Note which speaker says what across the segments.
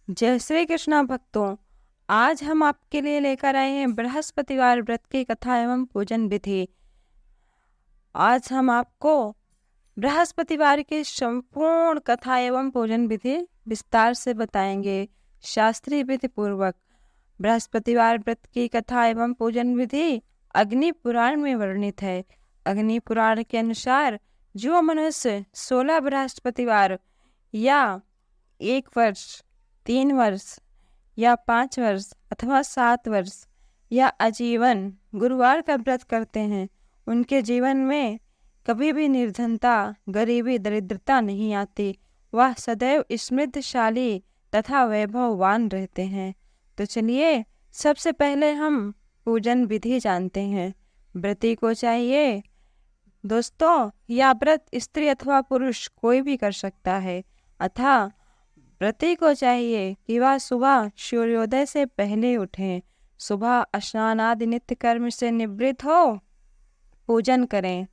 Speaker 1: जय श्री कृष्णा भक्तों। आज हम आपके लिए लेकर आए हैं बृहस्पतिवार व्रत की कथा एवं पूजन विधि। आज हम आपको बृहस्पतिवार की संपूर्ण कथा एवं पूजन विधि विस्तार से बताएंगे, शास्त्रीय विधि पूर्वक। बृहस्पतिवार व्रत की कथा एवं पूजन विधि अग्नि पुराण में वर्णित है। अग्नि पुराण के अनुसार जो मनुष्य 16 बृहस्पतिवार या 1 वर्ष, 3 वर्ष या 5 वर्ष अथवा 7 वर्ष या आजीवन गुरुवार का व्रत करते हैं, उनके जीवन में कभी भी निर्धनता, गरीबी, दरिद्रता नहीं आती। वह सदैव समृद्धशाली तथा वैभववान रहते हैं। तो चलिए सबसे पहले हम पूजन विधि जानते हैं। व्रती को चाहिए दोस्तों, यह व्रत स्त्री अथवा पुरुष कोई भी कर सकता है। अतः व्रती को चाहिए कि वह सुबह सूर्योदय से पहले उठें, सुबह स्नान आदि नित्य कर्म से निवृत्त हो पूजन करें।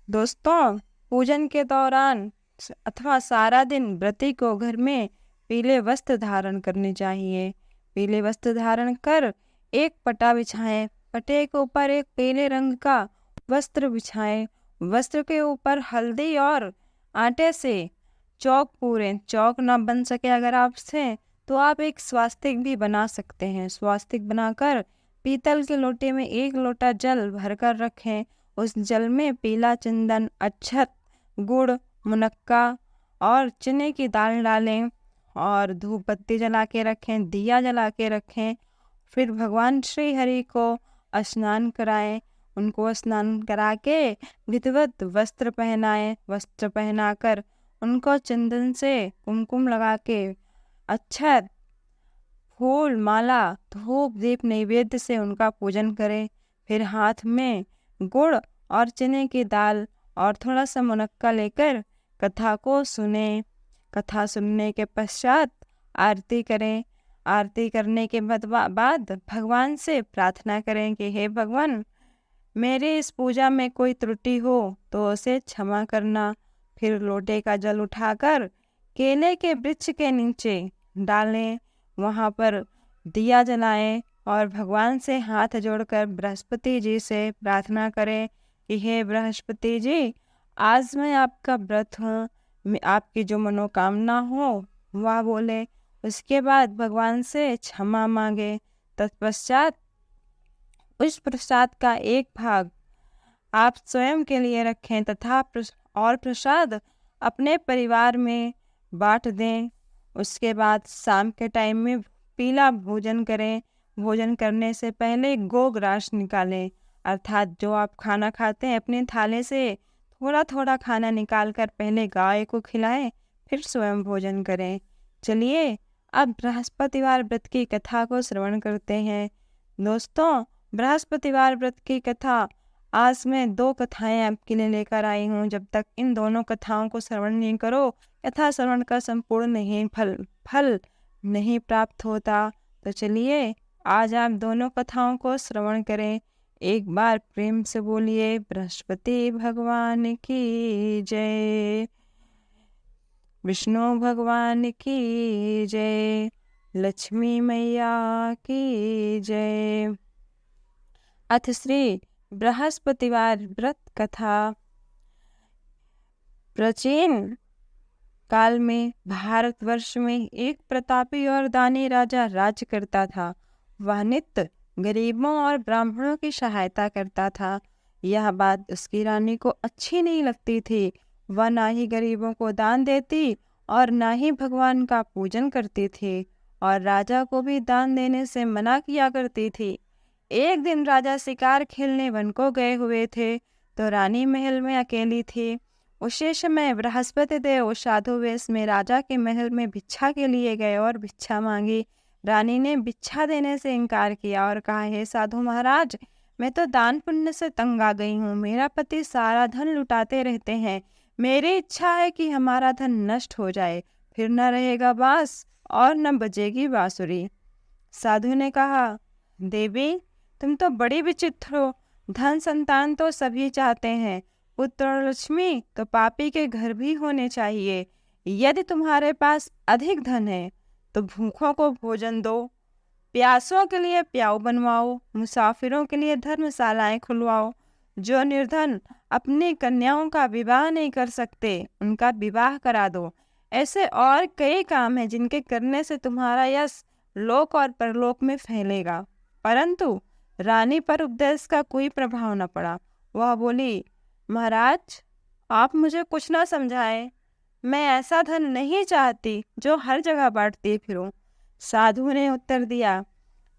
Speaker 1: दोस्तों, पूजन के दौरान अथवा सारा दिन व्रती को घर में पीले वस्त्र धारण करने चाहिए। पीले वस्त्र धारण कर एक पटा बिछाएं। पटे के ऊपर एक पीले रंग का वस्त्र बिछाएं। वस्त्र के ऊपर हल्दी और आटे से चौक पूरें। चौक ना बन सके अगर आपसे तो आप एक स्वास्तिक भी बना सकते हैं। स्वास्तिक बनाकर पीतल के लोटे में 1 लोटा जल भरकर रखें। उस जल में पीला चंदन, अक्षत, गुड़, मुनक्का और चने की दाल डालें और धूप बत्ती जला के रखें, दिया जला के रखें। फिर भगवान श्री हरि को स्नान कराएं। उनको स्नान करा के विधिवत वस्त्र पहनाएं। वस्त्र पहनाकर उनको चंदन से कुमकुम लगा के अक्षत, फूल, माला, धूप, दीप नैवेद्य से उनका पूजन करें। फिर हाथ में गुड़ और चने की दाल और थोड़ा सा मुनक्का लेकर कथा को सुने। कथा सुनने के पश्चात आरती करें। आरती करने के बाद भगवान से प्रार्थना करें कि हे भगवान, मेरे इस पूजा में कोई त्रुटि हो तो उसे क्षमा करना। फिर लोटे का जल उठाकर केले के वृक्ष के नीचे डालें, वहाँ पर दिया जलाएं और भगवान से हाथ जोड़कर बृहस्पति जी से प्रार्थना करें कि हे बृहस्पति जी, आज मैं आपका व्रत हूँ, आपकी जो मनोकामना हो वह बोले। उसके बाद भगवान से क्षमा मांगे। तत्पश्चात उस प्रसाद का एक भाग आप स्वयं के लिए रखें तथा प्रसाद अपने परिवार में बांट दें। उसके बाद शाम के टाइम में पीला भोजन करें। भोजन करने से पहले गोग्रास निकालें, अर्थात जो आप खाना खाते हैं अपने थाले से थोड़ा थोड़ा खाना निकालकर पहले गाय को खिलाएं, फिर स्वयं भोजन करें। चलिए अब बृहस्पतिवार व्रत की कथा को श्रवण करते हैं। दोस्तों, बृहस्पतिवार व्रत की कथा आज मैं 2 कथाएं आपके लिए लेकर आई हूँ। जब तक इन दोनों कथाओं को श्रवण नहीं करो, कथा श्रवण का संपूर्ण नहीं फल नहीं प्राप्त होता। तो चलिए आज आप दोनों कथाओं को श्रवण करें। एक बार प्रेम से बोलिए बृहस्पति भगवान की जय, विष्णु भगवान की जय, लक्ष्मी मैया की जय। अथ श्री बृहस्पतिवार व्रत कथा। प्राचीन काल में भारतवर्ष में एक प्रतापी और दानी राजा राज्य करता था। वह नित्य गरीबों और ब्राह्मणों की सहायता करता था। यह बात उसकी रानी को अच्छी नहीं लगती थी। वह ना ही गरीबों को दान देती और ना ही भगवान का पूजन करती थी, और राजा को भी दान देने से मना किया करती थी। एक दिन राजा शिकार खेलने वन को गए हुए थे, तो रानी महल में अकेली थी। उसी समय बृहस्पति देव साधु वेश में राजा के महल में भिक्षा के लिए गए और भिक्षा मांगी। रानी ने भिक्षा देने से इनकार किया और कहा, हे साधु महाराज, मैं तो दान पुण्य से तंग आ गई हूँ। मेरा पति सारा धन लुटाते रहते हैं। मेरी इच्छा है कि हमारा धन नष्ट हो जाए, फिर न रहेगा बांस और न बजेगी बांसुरी। साधु ने कहा, देवी, तुम तो बड़ी विचित्र हो। धन संतान तो सभी चाहते हैं, पुत्र और लक्ष्मी तो पापी के घर भी होने चाहिए। यदि तुम्हारे पास अधिक धन है तो भूखों को भोजन दो, प्यासों के लिए प्याऊ बनवाओ, मुसाफिरों के लिए धर्मशालाएं खुलवाओ। जो निर्धन अपनी कन्याओं का विवाह नहीं कर सकते उनका विवाह करा दो। ऐसे और कई काम हैं जिनके करने से तुम्हारा यश लोक और परलोक में फैलेगा। परंतु रानी पर उपदेश का कोई प्रभाव न पड़ा। वह बोली, महाराज, आप मुझे कुछ ना समझाएं। मैं ऐसा धन नहीं चाहती जो हर जगह बांटती फिरूं। साधु ने उत्तर दिया,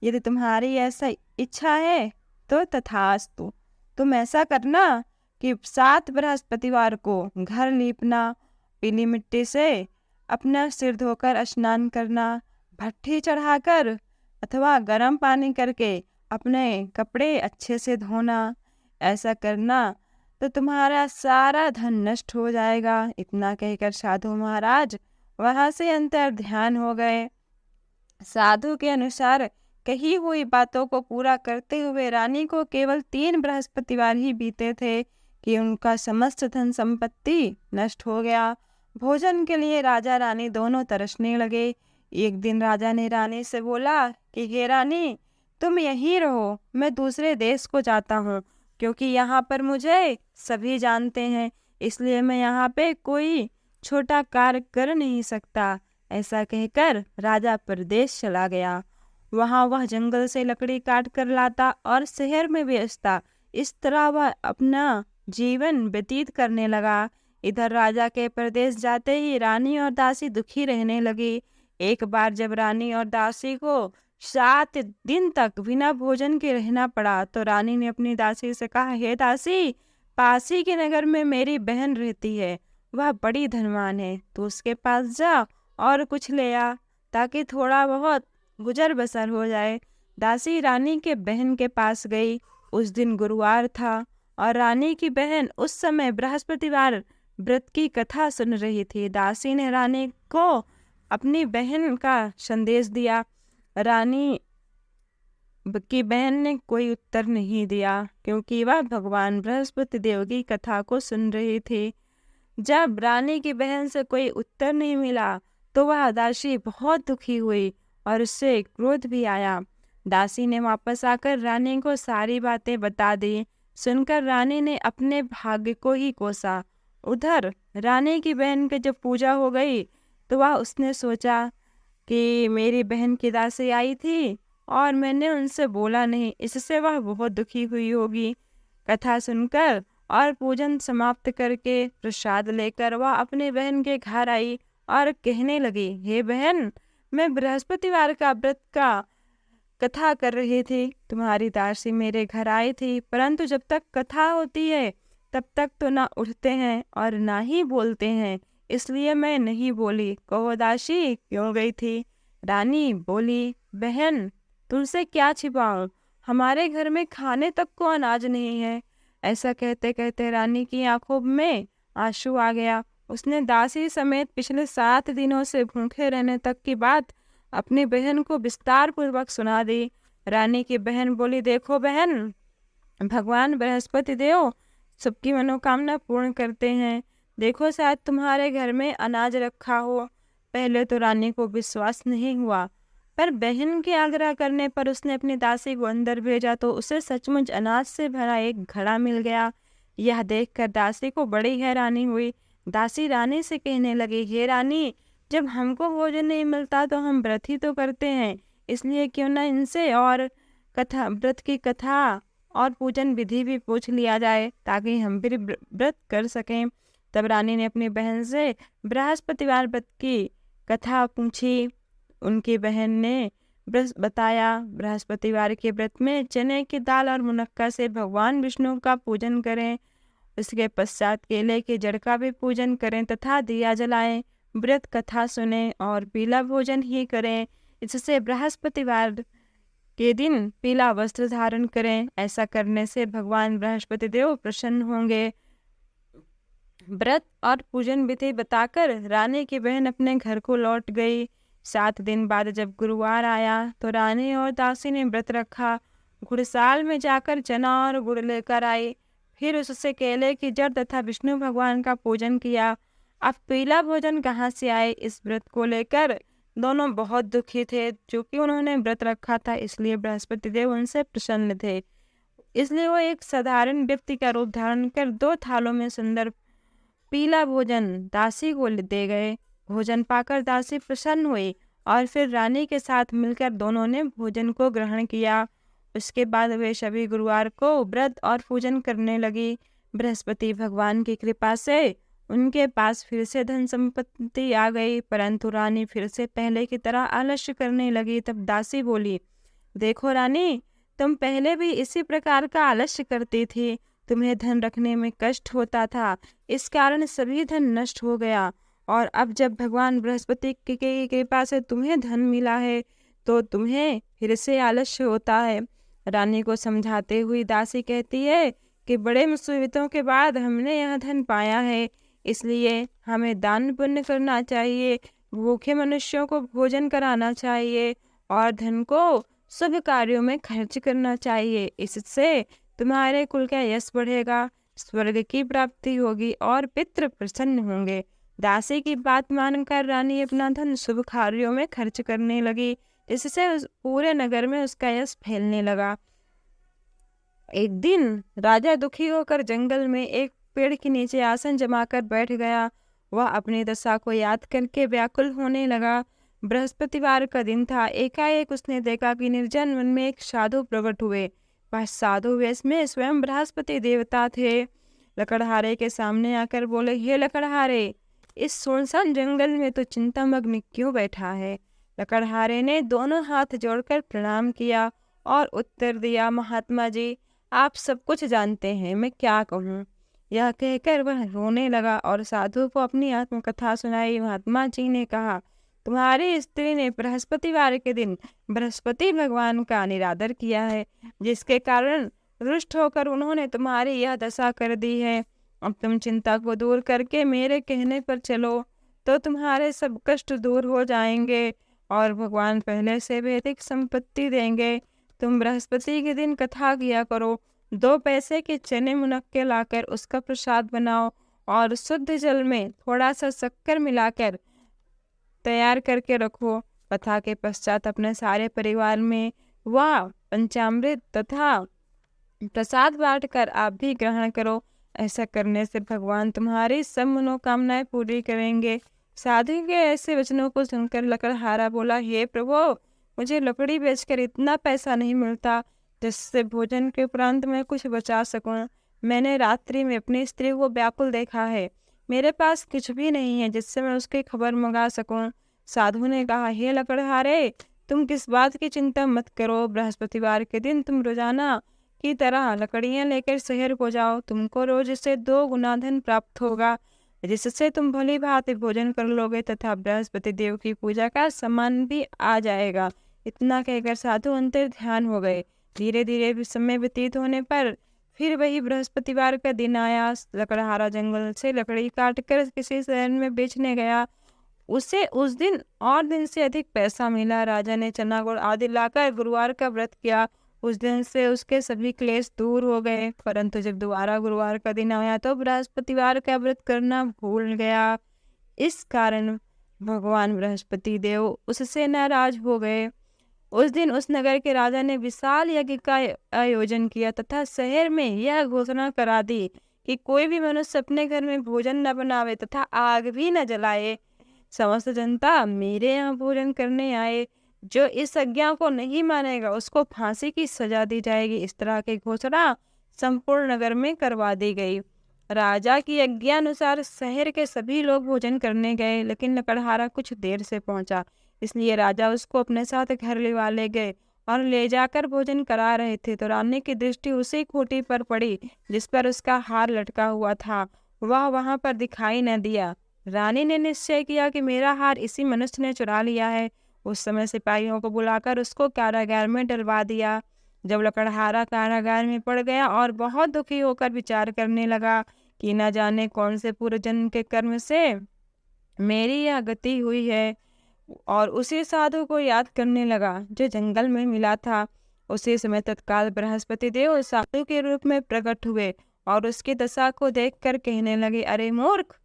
Speaker 1: यदि तुम्हारी ऐसा इच्छा है तो तथास्तु। तुम ऐसा करना कि 7 बृहस्पतिवार को घर लीपना, पीली मिट्टी से अपना सिर धोकर स्नान करना, भट्ठी चढ़ाकर अथवा गर्म पानी करके अपने कपड़े अच्छे से धोना। ऐसा करना तो तुम्हारा सारा धन नष्ट हो जाएगा। इतना कहकर साधु महाराज वहां से अंतर ध्यान हो गए। साधु के अनुसार कही हुई बातों को पूरा करते हुए रानी को केवल 3 बृहस्पतिवार ही बीते थे कि उनका समस्त धन संपत्ति नष्ट हो गया। भोजन के लिए राजा रानी दोनों तरसने लगे। एक दिन राजा ने रानी से बोला कि हे रानी, तुम यहीं रहो, मैं दूसरे देश को जाता हूँ, क्योंकि यहाँ पर मुझे सभी जानते हैं, इसलिए मैं यहाँ पे कोई छोटा कार्य कर नहीं सकता। ऐसा कहकर राजा परदेश चला गया। वहां वह जंगल से लकड़ी काट कर लाता और शहर में बेचता। इस तरह वह अपना जीवन व्यतीत करने लगा। इधर राजा के परदेश जाते ही रानी और दासी दुखी रहने लगी। एक बार जब रानी और दासी को 7 दिन तक बिना भोजन के रहना पड़ा तो रानी ने अपनी दासी से कहा, हे दासी, पासी के नगर में मेरी बहन रहती है, वह बड़ी धनवान है, तो उसके पास जा और कुछ ले आ ताकि थोड़ा बहुत गुजर बसर हो जाए। दासी रानी के बहन के पास गई। उस दिन गुरुवार था और रानी की बहन उस समय बृहस्पतिवार व्रत की कथा सुन रही थी। दासी ने रानी को अपनी बहन का संदेश दिया। रानी की बहन ने कोई उत्तर नहीं दिया क्योंकि वह भगवान बृहस्पति देव की कथा को सुन रही थी। जब रानी की बहन से कोई उत्तर नहीं मिला तो वह दासी बहुत दुखी हुई और उससे क्रोध भी आया। दासी ने वापस आकर रानी को सारी बातें बता दी। सुनकर रानी ने अपने भाग्य को ही कोसा। उधर रानी की बहन की जब पूजा हो गई तो वह उसने सोचा कि मेरी बहन की दासी आई थी और मैंने उनसे बोला नहीं, इससे वह बहुत दुखी हुई होगी। कथा सुनकर और पूजन समाप्त करके प्रसाद लेकर वह अपने बहन के घर आई और कहने लगी, हे बहन, मैं बृहस्पतिवार का व्रत का कथा कर रही थी, तुम्हारी दासी मेरे घर आई थी, परंतु जब तक कथा होती है तब तक तो ना उठते हैं और ना ही बोलते हैं, इसलिए मैं नहीं बोली। कहो दासी क्यों गई थी? रानी बोली, बहन, तुमसे क्या छिपाऊं, हमारे घर में खाने तक को अनाज नहीं है। ऐसा कहते कहते रानी की आंखों में आंसू आ गया। उसने दासी समेत पिछले 7 दिनों से भूखे रहने तक की बात अपनी बहन को विस्तार पूर्वक सुना दी। रानी की बहन बोली, देखो बहन, भगवान बृहस्पति देव सबकी मनोकामना पूर्ण करते हैं। देखो, शायद तुम्हारे घर में अनाज रखा हो। पहले तो रानी को विश्वास नहीं हुआ, पर बहन के आग्रह करने पर उसने अपनी दासी को अंदर भेजा तो उसे सचमुच अनाज से भरा एक घड़ा मिल गया। यह देखकर दासी को बड़ी हैरानी हुई। दासी रानी से कहने लगी, हे रानी, जब हमको भोजन नहीं मिलता तो हम व्रत ही तो करते हैं, इसलिए क्यों ना इनसे और व्रत की कथा और पूजन विधि भी पूछ लिया जाए ताकि हम भी व्रत कर सकें। तब रानी ने अपनी बहन से बृहस्पतिवार व्रत की कथा पूछी। उनकी बहन ने बताया, बृहस्पतिवार के व्रत में चने की दाल और मुनक्का से भगवान विष्णु का पूजन करें, उसके पश्चात केले के जड़ का भी पूजन करें तथा दिया जलाएं, व्रत कथा सुने और पीला भोजन ही करें। इससे बृहस्पतिवार के दिन पीला वस्त्र धारण करें, ऐसा करने से भगवान बृहस्पति देव प्रसन्न होंगे। व्रत और पूजन विधि बताकर रानी की बहन अपने घर को लौट गई। 7 दिन बाद जब गुरुवार आया तो रानी और दासी ने व्रत रखा। घुड़साल में जाकर चना और गुड़ लेकर आई, फिर उससे केले की जड़ तथा विष्णु भगवान का पूजन किया। अब पीला भोजन कहाँ से आए? इस व्रत को लेकर दोनों बहुत दुखी थे। चूंकि उन्होंने व्रत रखा था इसलिए बृहस्पति देव उनसे प्रसन्न थे। इसलिए वो एक साधारण व्यक्ति का रूप धारण कर 2 थालों में सुंदर पीला भोजन दासी को दे गए। भोजन पाकर दासी प्रसन्न हुई और फिर रानी के साथ मिलकर दोनों ने भोजन को ग्रहण किया। उसके बाद वे सभी गुरुवार को व्रत और पूजन करने लगी। बृहस्पति भगवान की कृपा से उनके पास फिर से धन संपत्ति आ गई, परंतु रानी फिर से पहले की तरह आलस्य करने लगी। तब दासी बोली, देखो रानी, तुम पहले भी इसी प्रकार का आलस्य करती थी। तुम्हें धन रखने में कष्ट होता था, इस कारण सभी धन नष्ट हो गया। और अब जब भगवान बृहस्पति की कृपा से तुम्हें धन मिला है तो तुम्हें फिर से आलस्य होता है। रानी को समझाते हुए दासी कहती है कि बड़े मुसीबतों के बाद हमने यह धन पाया है, इसलिए हमें दान पुण्य करना चाहिए, भूखे मनुष्यों को भोजन कराना चाहिए और धन को शुभ कार्यों में खर्च करना चाहिए। इससे तुम्हारे कुल का यश बढ़ेगा, स्वर्ग की प्राप्ति होगी और पितृ प्रसन्न होंगे। दासी की बात मानकर रानी अपना धन शुभ कार्यों में खर्च करने लगी, जिससे पूरे नगर में उसका यश फैलने लगा। एक दिन राजा दुखी होकर जंगल में एक पेड़ के नीचे आसन जमाकर बैठ गया। वह अपनी दशा को याद करके व्याकुल होने लगा। बृहस्पतिवार का दिन था। एकाएक उसने देखा कि निर्जन वन में एक साधु प्रकट हुए। वह साधु वेश में स्वयं बृहस्पति देवता थे। लकड़हारे के सामने आकर बोले, हे लकड़हारे, इस सुनसान जंगल में तो चिंतामग्न क्यों बैठा है? लकड़हारे ने दोनों हाथ जोड़कर प्रणाम किया और उत्तर दिया, महात्मा जी, आप सब कुछ जानते हैं, मैं क्या कहूँ। यह कहकर वह रोने लगा और साधु को अपनी आत्मकथा सुनाई। महात्मा जी ने कहा, तुम्हारी स्त्री ने बृहस्पतिवार के दिन बृहस्पति भगवान का निरादर किया है, जिसके कारण रुष्ट होकर उन्होंने तुम्हारी यह दशा कर दी है। अब तुम चिंता को दूर करके मेरे कहने पर चलो तो तुम्हारे सब कष्ट दूर हो जाएंगे और भगवान पहले से भी अधिक संपत्ति देंगे। तुम बृहस्पति के दिन कथा किया करो। 2 पैसे के चने मुनक्के लाकर उसका प्रसाद बनाओ और शुद्ध जल में थोड़ा सा शक्कर मिलाकर तैयार करके रखो। कथा के पश्चात अपने सारे परिवार में वह पंचामृत तथा प्रसाद बांटकर आप भी ग्रहण करो। ऐसा करने से भगवान तुम्हारी सब मनोकामनाएं पूरी करेंगे। साधु के ऐसे वचनों को सुनकर लकड़हारा बोला, हे प्रभु, मुझे लकड़ी बेचकर इतना पैसा नहीं मिलता जिससे भोजन के उपरांत मैं कुछ बचा सकूं। मैंने रात्रि में अपनी स्त्री को व्याकुल देखा है। मेरे पास कुछ भी नहीं है जिससे मैं उसकी खबर मंगा सकूं। साधु ने कहा, हे लकड़हारे, तुम किस बात की चिंता मत करो। बृहस्पतिवार के दिन तुम रोजाना की तरह लकड़ियां लेकर शहर को जाओ। तुमको रोज से 2 गुना धन प्राप्त होगा, जिससे तुम भली भांति भोजन कर लोगे तथा बृहस्पति देव की पूजा का सम्मान भी आ जाएगा। इतना कहकर साधु अंतर ध्यान हो गए। धीरे धीरे समय व्यतीत होने पर फिर वही बृहस्पतिवार का दिन आया। लकड़हारा जंगल से लकड़ी काटकर किसी शहर में बेचने गया। उसे उस दिन और दिन से अधिक पैसा मिला। राजा ने चना गुड़ आदि लाकर गुरुवार का व्रत किया। उस दिन से उसके सभी क्लेश दूर हो गए। परंतु जब दोबारा गुरुवार का दिन आया तो बृहस्पतिवार का व्रत करना भूल गया। इस कारण भगवान बृहस्पति देव उससे नाराज हो गए। उस दिन उस नगर के राजा ने विशाल यज्ञ का आयोजन किया तथा शहर में यह घोषणा करा दी कि कोई भी मनुष्य अपने घर में भोजन न बनावे तथा आग भी न जलाए। समस्त जनता मेरे यहाँ भोजन करने आए। जो इस आज्ञा को नहीं मानेगा उसको फांसी की सजा दी जाएगी। इस तरह की घोषणा संपूर्ण नगर में करवा दी गई। राजा की आज्ञानुसार शहर के सभी लोग भोजन करने गए, लेकिन लकड़हारा कुछ देर से पहुंचा। इसलिए राजा उसको अपने साथ घर ले गए और ले जाकर भोजन करा रहे थे तो रानी की दृष्टि उसी खूंटी पर पड़ी जिस पर उसका हार लटका हुआ था। वह वहां पर दिखाई न दिया। रानी ने निश्चय किया कि मेरा हार इसी मनुष्य ने चुरा लिया है। उस समय सिपाहियों को बुलाकर उसको कारागार में डलवा दिया। जब लकड़हारा कारागार में पड़ गया और बहुत दुखी होकर विचार करने लगा कि न जाने कौन से पूर्व जन्म के कर्म से मेरी यह गति हुई है, और उसी साधु को याद करने लगा जो जंगल में मिला था। उसी समय तत्काल बृहस्पति देव साधु के रूप में प्रकट हुए और उसकी दशा को देखकर कहने लगे, अरे मूर्ख,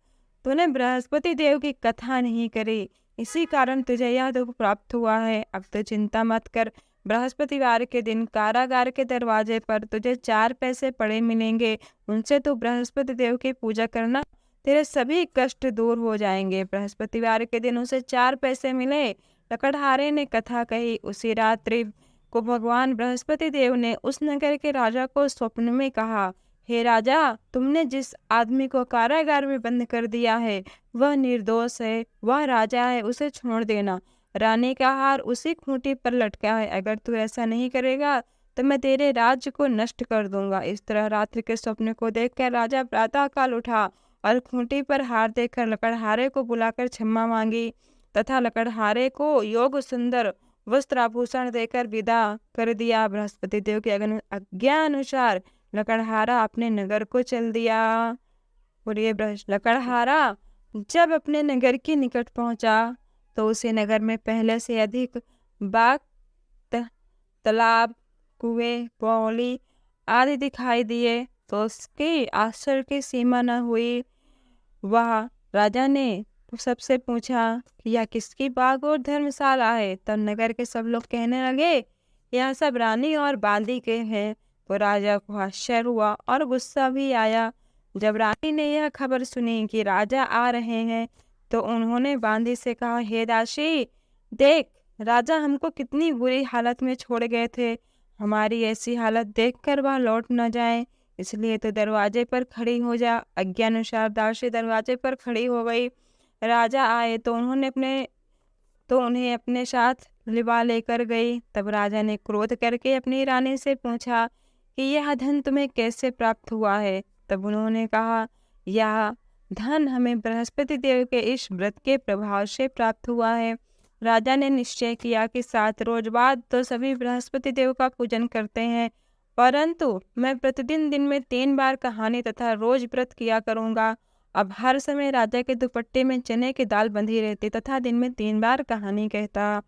Speaker 1: तूने बृहस्पति देव की कथा नहीं करी, इसी कारण तुझे यह दुख प्राप्त हुआ है। अब तो चिंता मत कर, बृहस्पतिवार के दिन कारागार के दरवाजे पर तुझे 4 पैसे पड़े मिलेंगे, उनसे तू बृहस्पति देव की पूजा करना, तेरे सभी कष्ट दूर हो जाएंगे। बृहस्पतिवार के दिन उसे 4 पैसे मिले। लकड़हारे ने कथा कही। उसी रात्रि को भगवान बृहस्पति देव ने उस नगर के राजा को स्वप्न में कहा, हे राजा, तुमने जिस आदमी को कारागार में बंद कर दिया है वह निर्दोष है, वह राजा है, उसे छोड़ देना। रानी का हार उसी खूंटी पर लटका है, अगर तू ऐसा नहीं करेगा तो मैं तेरे राज्य को नष्ट कर दूंगा। इस तरह रात्रि के स्वप्न को देखकर राजा प्रातःकाल उठा और खूंटी पर हार देखकर लकड़हारे को बुलाकर क्षमा मांगी तथा लकड़हारे को योग सुंदर वस्त्र आभूषण देकर विदा कर दिया। बृहस्पति देव की आज्ञा अनुसार लकड़हारा अपने नगर को चल दिया। और ये लकड़हारा जब अपने नगर के निकट पहुंचा तो उसे नगर में पहले से अधिक बाग, तालाब, कुएं, पौली आदि दिखाई दिए तो उसके आश्चर्य की सीमा न हुई। वह राजा ने सबसे पूछा कि यह किसकी बाग और धर्मशाला है। तब नगर के सब लोग कहने लगे, यह सब रानी और बांदी के हैं। तो राजा को आश्चर्य हुआ और गुस्सा भी आया। जब रानी ने यह खबर सुनी कि राजा आ रहे हैं तो उन्होंने बांदी से कहा, हे दासी, देख, राजा हमको कितनी बुरी हालत में छोड़ गए थे, हमारी ऐसी हालत देखकर वह लौट न जाए, इसलिए तो दरवाजे पर खड़ी हो जा। आज्ञानुसार दासी दरवाजे पर खड़ी हो गई। राजा आए तो उन्हें अपने साथ लिवा लेकर गई। तब राजा ने क्रोध करके अपनी रानी से पूछा कि यह धन तुम्हें कैसे प्राप्त हुआ है। तब उन्होंने कहा, यह धन हमें बृहस्पति देव के इस व्रत के प्रभाव से प्राप्त हुआ है। राजा ने निश्चय किया कि 7 रोज बाद तो सभी बृहस्पति देव का पूजन करते हैं, परंतु मैं प्रतिदिन दिन में 3 बार कहानी तथा रोज व्रत किया करूंगा। अब हर समय राजा के दुपट्टे में चने की दाल बंधी रहती तथा दिन में 3 बार कहानी कहता।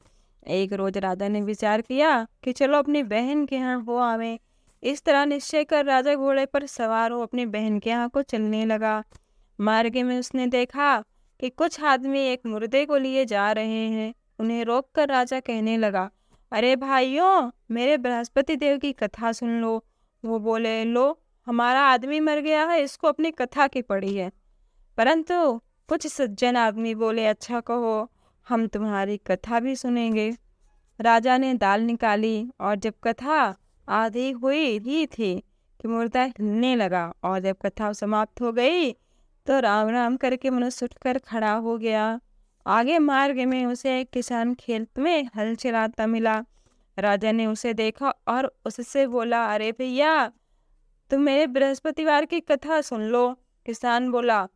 Speaker 1: एक रोज राजा ने विचार किया कि चलो अपनी बहन के यहाँ हो आवे। इस तरह निश्चय कर राजा घोड़े पर सवार हो अपनी बहन के यहाँ को चलने लगा। मार्ग में उसने देखा कि कुछ आदमी एक मुर्दे को लिए जा रहे हैं। उन्हें रोककर राजा कहने लगा, अरे भाइयों, मेरे बृहस्पति देव की कथा सुन लो। वो बोले, लो, हमारा आदमी मर गया है, इसको अपनी कथा की पड़ी है। परंतु कुछ सज्जन आदमी बोले, अच्छा कहो, हम तुम्हारी कथा भी सुनेंगे। राजा ने दाल निकाली और जब कथा आधी हुई ही थी कि मुर्दा हिलने लगा, और जब कथा समाप्त हो गई तो राम राम करके मनुष्य उठकर खड़ा हो गया। आगे मार्ग में उसे एक किसान खेत में हल चलाता मिला। राजा ने उसे देखा और उससे बोला, अरे भैया, तुम मेरे बृहस्पतिवार की कथा सुन लो। किसान बोला,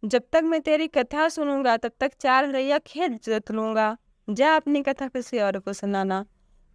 Speaker 1: जब तक मैं तेरी कथा सुनूंगा तब तक 4 रैया खेत जोत लूंगा, जा अपनी कथा किसी और को सुनाना।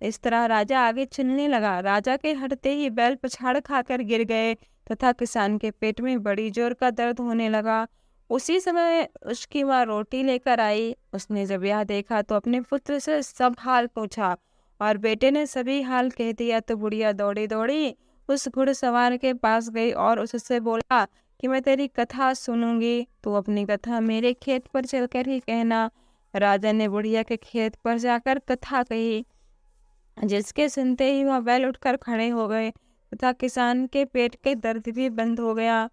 Speaker 1: इस तरह राजा आगे चलने लगा। राजा के हटते ही बैल पछाड़ खाकर गिर गए तथा किसान के पेट में बड़ी जोर का दर्द होने लगा। उसी समय उसकी माँ रोटी लेकर आई। उसने जब यह देखा तो अपने पुत्र से सब हाल पूछा और बेटे ने सभी हाल कह दिया। तो बुढ़िया दौड़ी दौड़ी उस घुड़सवार के पास गई और उससे बोला कि मैं तेरी कथा सुनूंगी, तो अपनी कथा मेरे खेत पर चलकर ही कहना। राजा ने बुढ़िया के खेत पर जाकर कथा कही, जिसके सुनते ही वह बैल उठकर खड़े हो गए तथा किसान के पेट के दर्द भी बंद हो गया।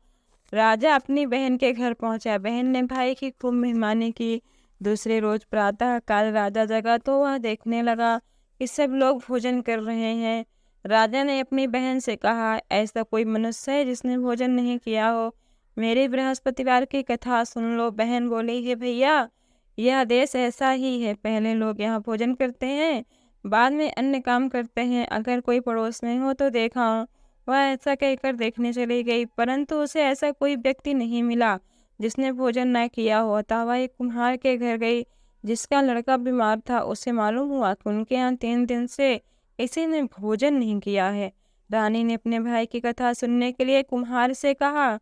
Speaker 1: राजा अपनी बहन के घर पहुंचा। बहन ने भाई की खूब मेहमानी की। दूसरे रोज प्रातः काल राजा जगा तो वह देखने लगा कि सब लोग भोजन कर रहे हैं। राजा ने अपनी बहन से कहा, ऐसा कोई मनुष्य है जिसने भोजन नहीं किया हो, मेरे बृहस्पतिवार की कथा सुन लो। बहन बोली, हे भैया, यह देश ऐसा ही है, पहले लोग यहाँ भोजन करते हैं, बाद में अन्य काम करते हैं। अगर कोई पड़ोस में हो तो देखा हो। वह ऐसा कहकर देखने चली गई, परंतु उसे ऐसा कोई व्यक्ति नहीं मिला जिसने भोजन न किया हो। अतः वह एक कुम्हार के घर गई जिसका लड़का बीमार था। उसे मालूम हुआ कि उनके यहाँ 3 दिन से किसी ने भोजन नहीं किया है। रानी ने अपने भाई की कथा सुनने के लिए कुम्हार से कहा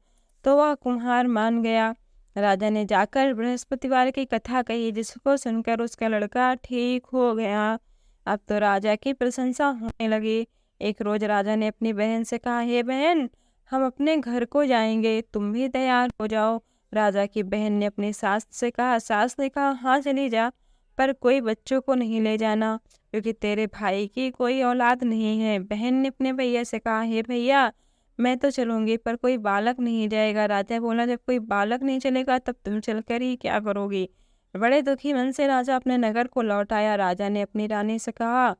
Speaker 1: तो वह कुम्हार मान गया। राजा ने जाकर बृहस्पतिवार की कथा कही, जिसको सुनकर उसका लड़का ठीक हो गया। अब तो राजा की प्रशंसा होने लगी। एक रोज राजा ने अपनी बहन से कहा, हे बहन, हम अपने घर को जाएंगे, तुम भी तैयार हो जाओ। राजा की बहन ने अपनी सास से कहा। सास ने कहा, हाँ चली जा, पर कोई बच्चों को नहीं ले जाना, क्योंकि तेरे भाई की कोई औलाद नहीं है। बहन ने अपने भैया से कहा, हे भैया, मैं तो चलूंगी, पर कोई बालक नहीं जाएगा। राजा बोला, जब कोई बालक नहीं चलेगा तब तुम चलकर ही क्या करोगी। बड़े दुखी मन से राजा अपने नगर को लौट आया। राजा ने अपनी रानी से कहा,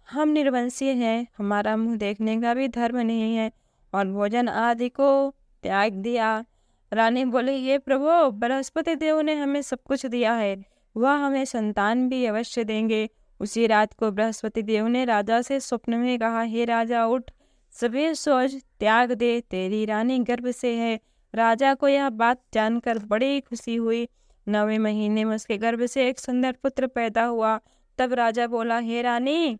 Speaker 1: हम निर्वंशीय हैं, हमारा मुंह देखने का भी धर्म नहीं है, और भोजन आदि को त्याग दिया। रानी बोली, ये प्रभु, बृहस्पति देव ने हमें सब कुछ दिया है, वह हमें संतान भी अवश्य देंगे। उसी रात को बृहस्पति देव ने राजा से स्वप्न में कहा, हे राजा, उठ, सभी सोच त्याग दे, तेरी रानी गर्भ से है। राजा को यह बात जानकर बड़ी खुशी हुई। 9वें महीने में उसके गर्भ से एक सुंदर पुत्र पैदा हुआ। तब राजा बोला, हे रानी,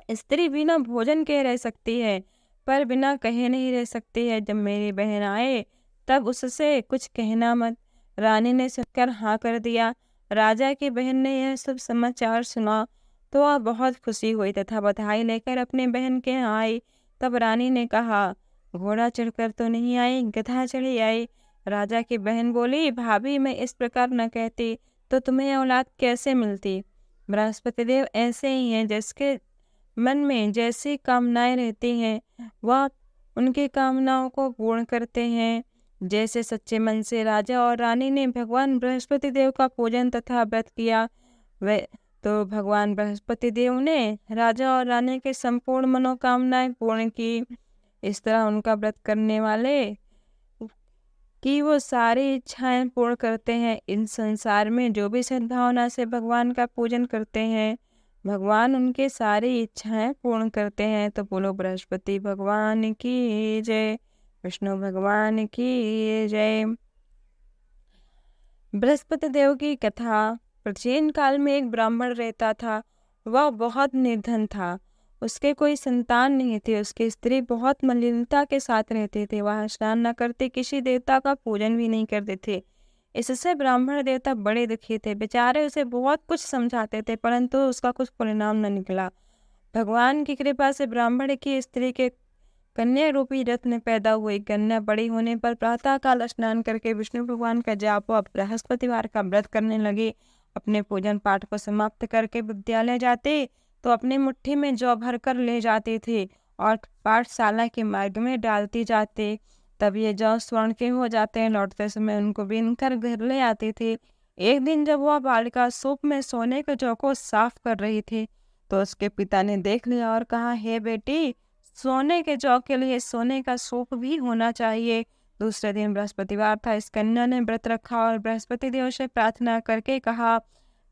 Speaker 1: स्त्री बिना भोजन के रह सकती है, पर बिना कहे नहीं रह सकती है। जब मेरी बहन आए तब उससे कुछ कहना मत। रानी ने सुनकर हाँ कर दिया। राजा की बहन ने यह सब समाचार सुना तो वह बहुत खुशी हुई तथा बधाई लेकर अपने बहन के यहाँ आई। तब रानी ने कहा, घोड़ा चढ़कर तो नहीं आई, गधा चढ़ी आई। राजा की बहन बोली, भाभी, मैं इस प्रकार न कहती तो तुम्हें औलाद कैसे मिलती। बृहस्पति देव ऐसे ही हैं, जिसके मन में जैसी कामनाएं रहती हैं वह उनकी कामनाओं को पूर्ण करते हैं। जैसे सच्चे मन से राजा और रानी ने भगवान बृहस्पति देव का पूजन तथा व्रत किया, वे तो भगवान बृहस्पति देव ने राजा और रानी के संपूर्ण मनोकामनाएं पूर्ण की। इस तरह उनका व्रत करने वाले कि वो सारी इच्छाएं पूर्ण करते हैं। इन संसार में जो भी सद्भावना से भगवान का पूजन करते हैं, भगवान उनके सारी इच्छाएं पूर्ण करते हैं। तो बोलो बृहस्पति भगवान की जय, विष्णु भगवान की जय। बृहस्पति देव की कथा। प्राचीन काल में एक ब्राह्मण रहता था। वह बहुत निर्धन था, उसके कोई संतान नहीं थी। उसकी स्त्री बहुत मलिनता के साथ रहते थे। वह स्नान न करते, किसी देवता का पूजन भी नहीं करते थे। इससे ब्राह्मण देवता बड़े दुखी थे। बेचारे उसे बहुत कुछ समझाते थे, परंतु उसका कुछ परिणाम न निकला। भगवान की कृपा से ब्राह्मण की स्त्री के कन्या रूपी रत्न पैदा हुई। कन्या बड़ी होने पर प्रातःकाल स्नान करके विष्णु भगवान का जाप व बृहस्पतिवार का व्रत करने लगी। अपने पूजन पाठ को समाप्त करके विद्यालय जाते तो अपनी मुट्ठी में जौ भर कर ले जाते थे और पाठशाला के मार्ग में डालती जाते। तब ये जौ स्वर्ण के हो जाते हैं। लौटते समय उनको बीन कर घर ले आते थे। एक दिन जब वह बालिका सूप में सोने के जौ को साफ कर रही थी तो उसके पिता ने देख लिया और कहा, हे बेटी, सोने के जौ के लिए सोने का सूप भी होना चाहिए। दूसरे दिन बृहस्पतिवार था। इस कन्या ने व्रत रखा और बृहस्पति देव से प्रार्थना करके कहा,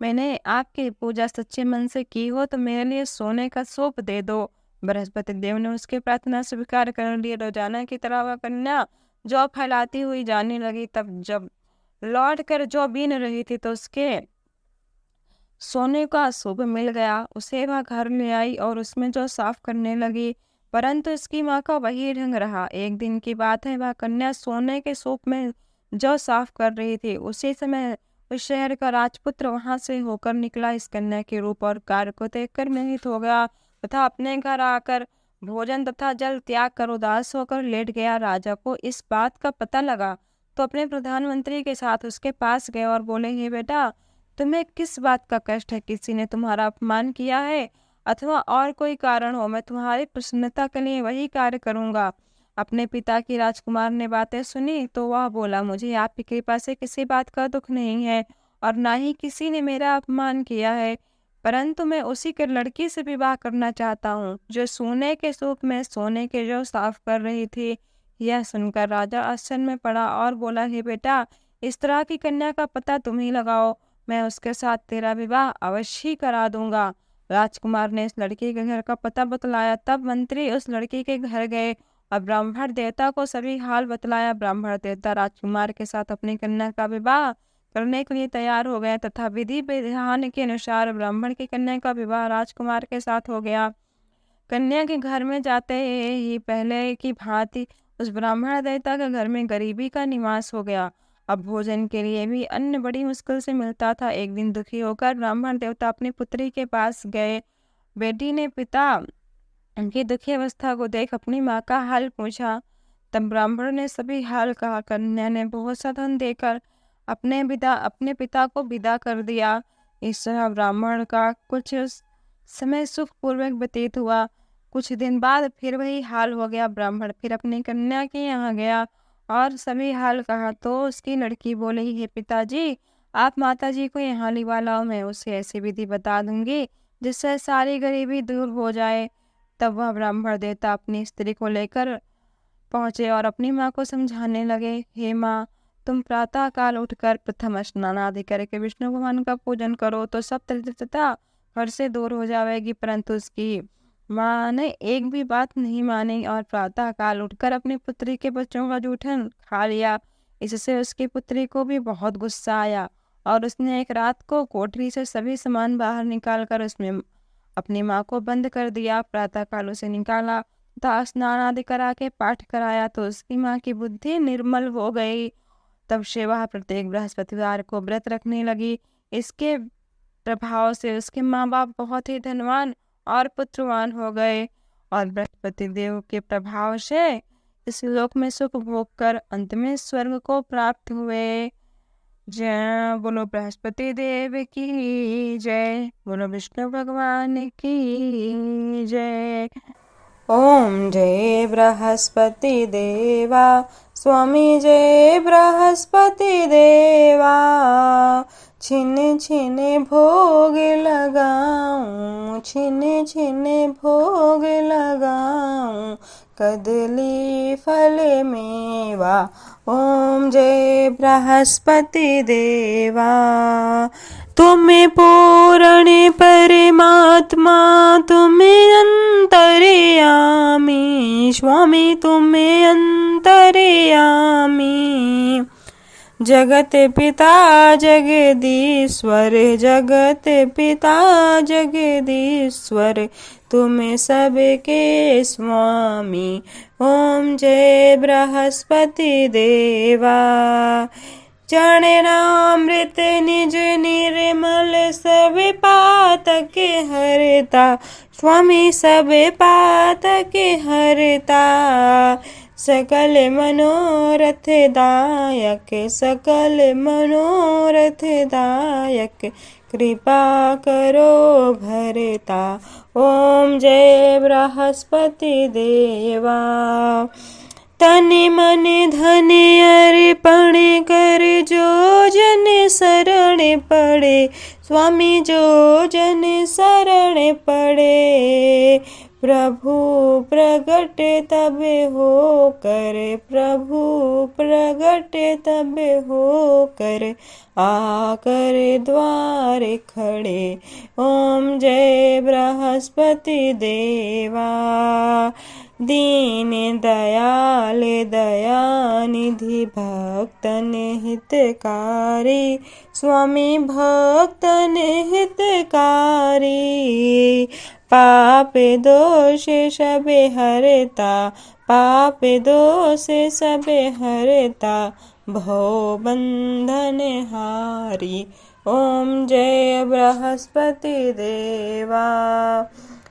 Speaker 1: मैंने आपकी पूजा सच्चे मन से की हो तो मेरे लिए सोने का सूप दे दो। बृहस्पति देव ने उसकी प्रार्थना स्वीकार कर ली। रोजाना की तरह वह कन्या जौ फैलाती हुई जाने लगी। तब जब लौट कर जौ बीन रही थी तो उसके सोने का सूप मिल गया। उसे वह घर ले आई और उसमें जौ साफ करने लगी, परंतु इसकी माँ का वही ढंग रहा। एक दिन की बात है, वह कन्या सोने के सूप में जौ साफ कर रही थी। उसी समय उस शहर का राजपुत्र वहां से होकर निकला। इस कन्या के रूप और कार्य को देखकर मोहित हो गया तथा अपने घर आकर भोजन तथा जल त्याग कर उदास होकर लेट गया। राजा को इस बात का पता लगा तो अपने प्रधानमंत्री के साथ उसके पास गए और बोले, हे बेटा, तुम्हें किस बात का कष्ट है? किसी ने तुम्हारा अपमान किया है अथवा और कोई कारण हो? मैं तुम्हारी प्रसन्नता के लिए वही कार्य करूंगा। अपने पिता की राजकुमार ने बातें सुनी तो वह बोला, मुझे आपकी कृपा से किसी बात का दुख नहीं है और ना ही किसी ने मेरा अपमान किया है, परंतु मैं उसी के लड़की से विवाह करना चाहता हूँ जो सोने के सूप में सोने के जौ साफ कर रही थी। यह सुनकर राजा आश्चर्य में पड़ा और बोला, हे बेटा, इस तरह की कन्या का पता तुम ही लगाओ, मैं उसके साथ तेरा विवाह अवश्य ही करा दूंगा। राजकुमार ने इस लड़की के घर का पता बतलाया। तब मंत्री उस लड़की के घर गए और ब्राह्मण देवता को सभी हाल बतलाया। ब्राह्मण देवता राजकुमार के साथ अपनी कन्या का विवाह करने के लिए तैयार हो गए तथा विधि विधान के अनुसार ब्राह्मण की कन्या का विवाह राजकुमार के साथ हो गया। कन्या के घर में जाते ही पहले की भांति उस ब्राह्मण देवता के घर में गरीबी का निवास हो गया। अब भोजन के लिए भी अन्न बड़ी मुश्किल से मिलता था। एक दिन दुखी होकर ब्राह्मण देवता अपनी पुत्री के पास गए। बेटी ने पिता उनकी दुखी अवस्था को देख अपनी माँ का हाल पूछा। तब ब्राह्मण ने सभी हाल कहा। कन्या ने बहुत सा धन देकर अपने पिता को विदा कर दिया। इस तरह ब्राह्मण का कुछ समय सुखपूर्वक व्यतीत हुआ। कुछ दिन बाद फिर वही हाल हो गया। ब्राह्मण फिर अपनी कन्या के यहाँ गया और सभी हाल कहा तो उसकी लड़की बोली, हे पिताजी, आप माताजी को यहाँ लिवा लाओ, मैं उसे ऐसी विधि बता दूंगी जिससे सारी गरीबी दूर हो जाए। तब वह ब्राह्मण देवता अपनी स्त्री को लेकर पहुंचे और अपनी माँ को समझाने लगे, हे माँ, तुम प्रातः काल उठकर प्रथम स्नान आदि करके विष्णु भगवान का पूजन करो तो सब दरिद्रता घर से दूर हो जाएगी। परंतु उसकी माँ ने एक भी बात नहीं मानी और प्रातः काल उठकर अपनी पुत्री के बच्चों का जूठन खा लिया। इससे उसकी पुत्री को भी बहुत गुस्सा आया और उसने एक रात को कोठरी से सभी सामान बाहर निकालकर उसमें अपनी माँ को बंद कर दिया। प्रातः काल उसे निकाला तथा स्नान आदि करा के पाठ कराया तो उसकी माँ की बुद्धि निर्मल हो गई। तब से वह प्रत्येक बृहस्पतिवार को व्रत रखने लगी। इसके प्रभाव से उसके माँ बाप बहुत ही धनवान और पुत्रवान हो गए और बृहस्पति देव के प्रभाव से इस लोक में सुख भोग कर अंत में स्वर्ग को प्राप्त हुए। जय बोलो बृहस्पति देव की जय, बोलो विष्णु भगवान की जय। ओम जय बृहस्पति देवा, स्वामी जय बृहस्पति देवा। छिन छिन भोग लगाऊं, छिन छिन भोग लगाऊं, कदली फल मेवा। ओम जय बृहस्पति देवा। तुम्हें पूर्ण परमात्मा, तुम्हें अंतर्यामी, स्वामी तुम्हें अंतर्यामी। जगत पिता जगदीश्वर, जगत पिता जगदीश्वर, तुम्हें सबके स्वामी। ओम जय बृहस्पति देवा। चरणामृत निज निर्मल, सब पातक हरता, स्वामी सब पातक हरता। सकल मनोरथ दायक, सकल मनोरथ दायक, कृपा करो भरता। ओम जय बृहस्पति देवा। तन मन धन अर्पण कर, जो जन शरण पड़े, स्वामी जो जन शरण पड़े। प्रभु प्रगट तब हो कर, प्रभु प्रगट तब हो कर, आकर द्वार खड़े। ओम जय बृहस्पति देवा। दीन दयाल दयानिधि, भक्तन हितकारी, स्वामी भक्तन हितकारी। पाप दोष सब हरता, पाप दोष सब हरता, भव बंधन हारी। ओम जय बृहस्पति देवा।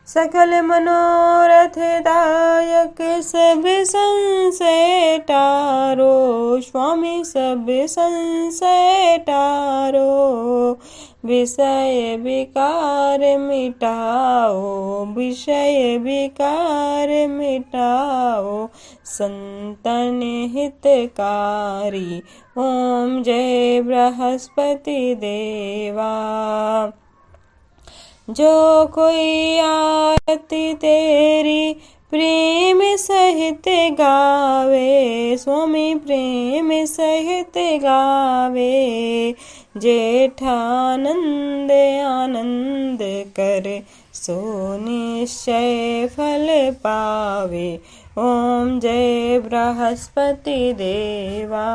Speaker 1: सकल मनोरथ दायक, सब संशय टारो, स्वामी सब संशय टारो। विषय विकार मिटाओ, विषय विकार मिटाओ, संतन हितकारी। ओम जय बृहस्पति देवा। जो कोई आरती तेरी प्रेम सहित गावे, स्वामी प्रेम सहित गावे। जेठानंद आनंद कर, सो निश्चय फल पावे। ओम जय बृहस्पति देवा।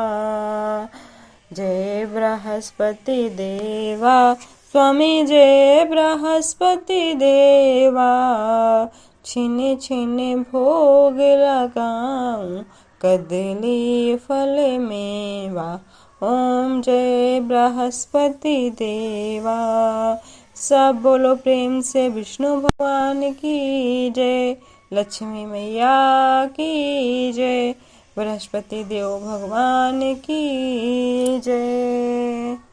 Speaker 1: जय बृहस्पति देवा, स्वामी जय बृहस्पति देवा। छिन छिन भोग लगाऊं, कदली फल मेवा। ओम जय बृहस्पति देवा। सब बोलो प्रेम से विष्णु भगवान की जय, लक्ष्मी मैया की जय, बृहस्पति देव भगवान की जय।